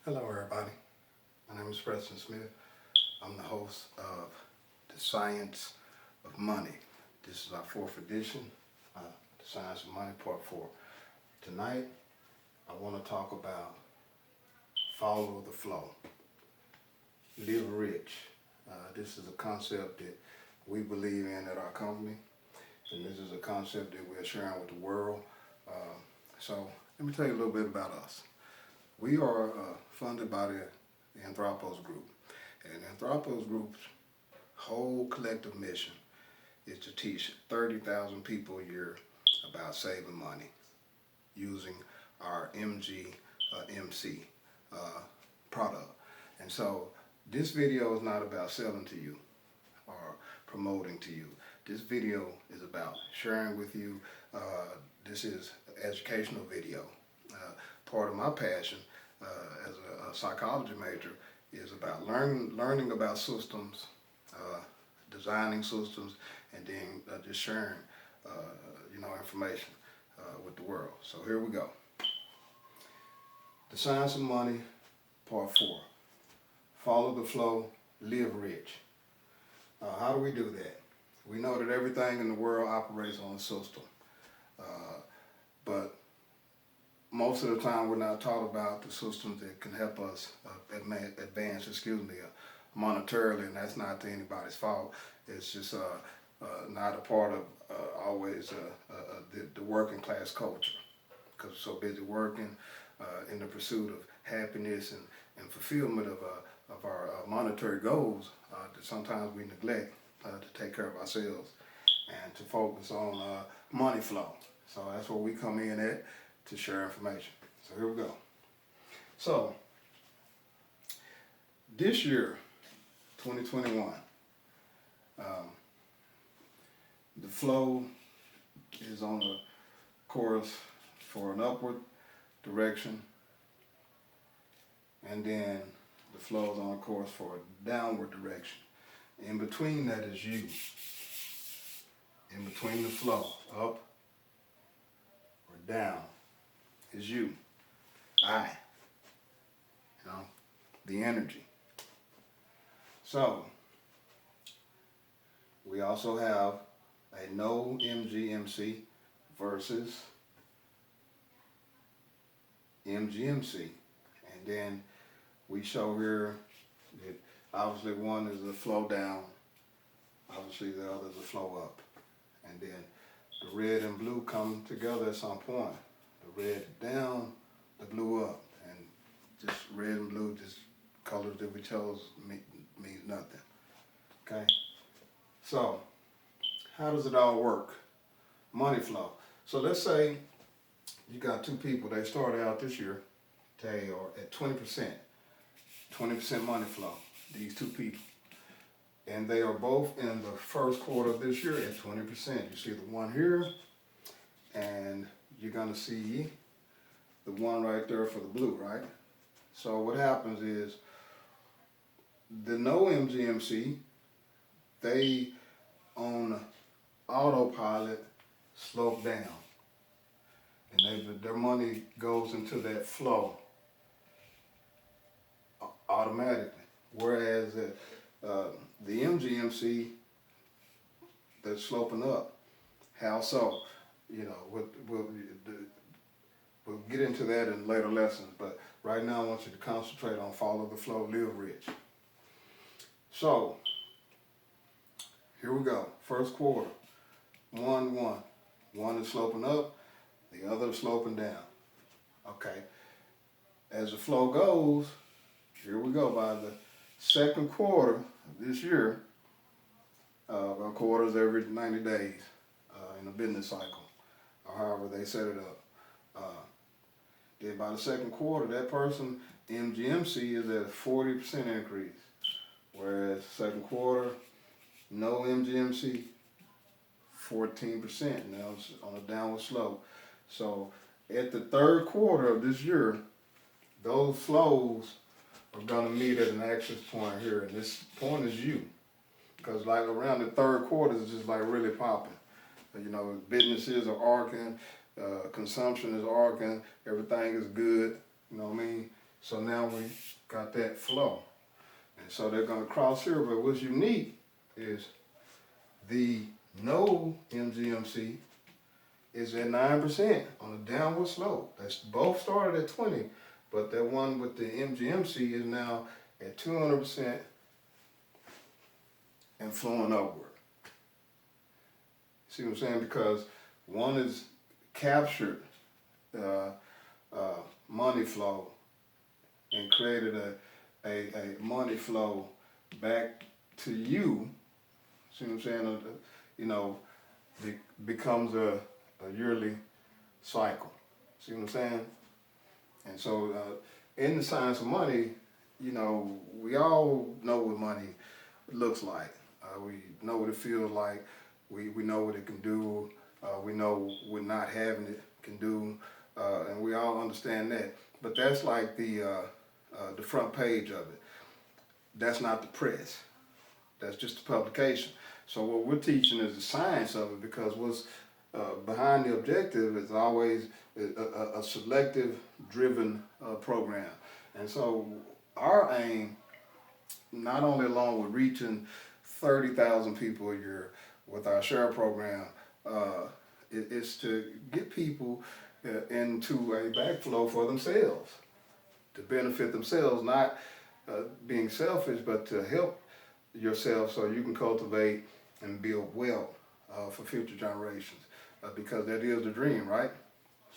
Hello everybody, my name is Preston Smith. I'm the host of The Science of Money. This is our 4th edition, The Science of Money Part 4. Tonight, I want to talk about follow the flow, live rich. This is a concept that we believe in at our company, and this is a concept that we're sharing with the world. So let me tell you a little bit about us. We are funded by the Anthropos Group, and the Anthropos Group's whole collective mission is to teach 30,000 people a year about saving money using our NO-MGMC product. And so this video is not about selling to you or promoting to you. This video is about sharing with you. This is an educational video. Part of my passion as a psychology major is about learning about systems, designing systems, and then just sharing information with the world. So here we go. The Science of Money, Part 4. Follow the flow, live rich. How do we do that? We know that everything in the world operates on a system, but most of the time we're not taught about the systems that can help us advance, monetarily, and that's not to anybody's fault. It's just not a part of always the working class culture, because we're so busy working in the pursuit of happiness and fulfillment of our monetary goals that sometimes we neglect to take care of ourselves and to focus on money flow. So that's where we come in at, to share information. So here we go. So this year, 2021, the flow is on a course for an upward direction, and then the flow is on a course for a downward direction. In between that is you. In between the flow, up or down, is you. The energy. So we also have a NO-MGMC versus MGMC, and then we show here that obviously one is a flow down, obviously the other is a flow up, and then the red and blue come together at some point. The red down, the blue up, and just red and blue, just colors that we chose means nothing. Okay? So, how does it all work? Money flow. So let's say you got two people, they started out this year, they are at 20% money flow, these two people. And they are both in the first quarter of this year at 20%. You see the one here, and you're gonna see the one right there for the blue, right? So what happens is the NO-MGMC, they on autopilot slope down, and their money goes into that flow automatically. Whereas the MGMC, that's sloping up. How so? We'll get into that in later lessons, but right now I want you to concentrate on follow the flow, live rich. So, here we go. First quarter, 1, 1. One is sloping up, the other is sloping down. Okay. As the flow goes, here we go, by the second quarter of this year, our quarters every 90 days in a business cycle, or however they set it up. Then by the second quarter, that person, MGMC, is at a 40% increase. Whereas second quarter, NO-MGMC, 14%. Now it's on a downward slope. So at the third quarter of this year, those flows are gonna meet at an access point here, and this point is you. Because like around the third quarter is just like really popping. Businesses are arcing, consumption is arcing, everything is good, you know what I mean? So now we got that flow. And so they're going to cross here, but what's unique is the NO-MGMC is at 9% on a downward slope. That's both started at 20, but that one with the MGMC is now at 200% and flowing upward. See what I'm saying? Because one is captured money flow and created a money flow back to you. See what I'm saying? You know, it becomes a yearly cycle. See what I'm saying? And so in the science of money, you know, we all know what money looks like. We know what it feels like. We know what it can do. We know what not having it can do. And we all understand that. But that's like the front page of it. That's not the press. That's just the publication. So what we're teaching is the science of it, because what's behind the objective is always a selective driven program. And so our aim, not only along with reaching 30,000 people a year with our share program, is to get people into a backflow for themselves, to benefit themselves, not being selfish, but to help yourself so you can cultivate and build wealth for future generations, because that is the dream, right?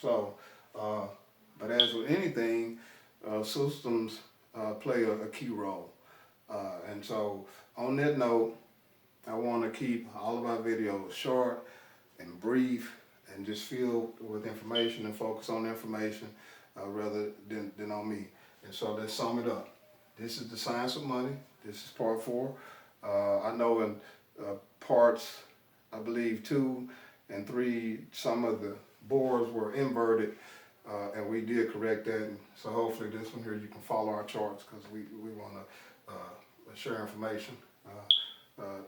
So, but as with anything, systems play a key role. And so on that note, I want to keep all of our videos short and brief and just filled with information and focus on information rather than on me. And so let's sum it up. This is the science of money. This is part 4. I know in parts, I believe 2 and 3, some of the boards were inverted, and we did correct that. And so hopefully this one here you can follow our charts, because we want to share information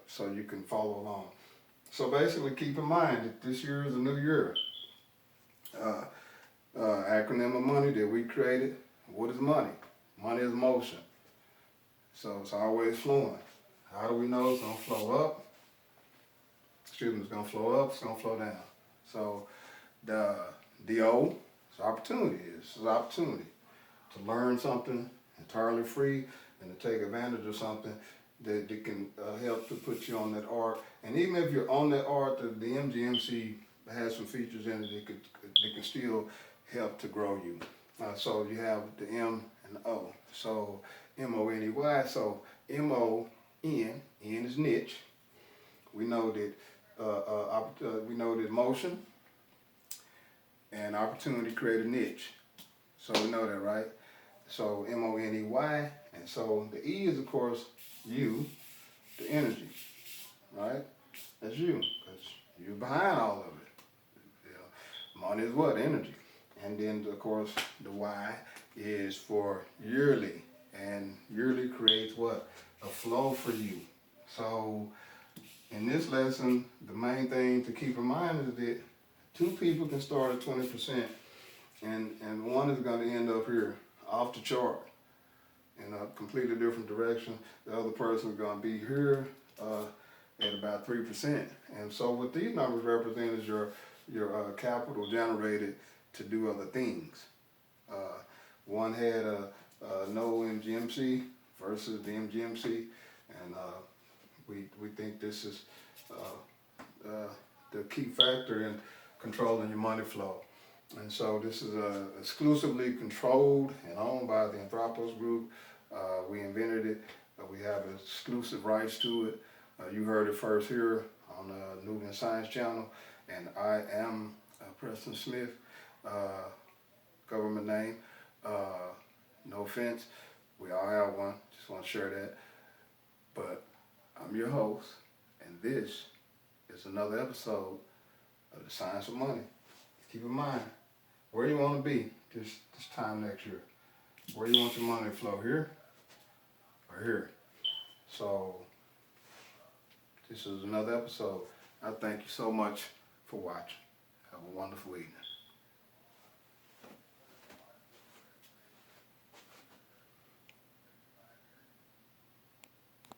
so you can follow along. So basically keep in mind that this year is a new year. Acronym of money that we created. What is money? Money is motion. So it's always flowing. How do we know it's going to flow up? Excuse me, it's going to flow up, it's going to flow down. So the O is opportunity. It's an opportunity to learn something entirely free and to take advantage of something that can help to put you on that arc. And even if you're on that arc, the MGMC has some features in it that can still help to grow you. So you have the M and the O. So M-O-N-E-Y. So M-O-N, N is niche. We know that motion and opportunity create a niche. So we know that, right? So M-O-N-E-Y. And so the E is, of course, you, the energy, right? That's you, because you're behind all of it. You know, money is what? Energy. And then, of course, the Y is for yearly. And yearly creates what? A flow for you. So in this lesson, the main thing to keep in mind is that 2 people can start at 20%, and one is going to end up here, off the chart, in a completely different direction. The other person is going to be here at about 3%. And so what these numbers represent is your capital generated to do other things. One had a NO-MGMC versus the MGMC, and we think this is the key factor in controlling your money flow. And so this is exclusively controlled and owned by the Anthropos Group. We invented it. We have exclusive rights to it. You heard it first here on the Nubian Science Channel. And I am Preston Smith, government name. No offense, we all have one. Just want to share that. But I'm your host, and this is another episode of the Science of Money. Keep in mind where you want to be this time next year. Where you want your money to flow, here or here. So this is another episode. I thank you so much for watching. Have a wonderful evening.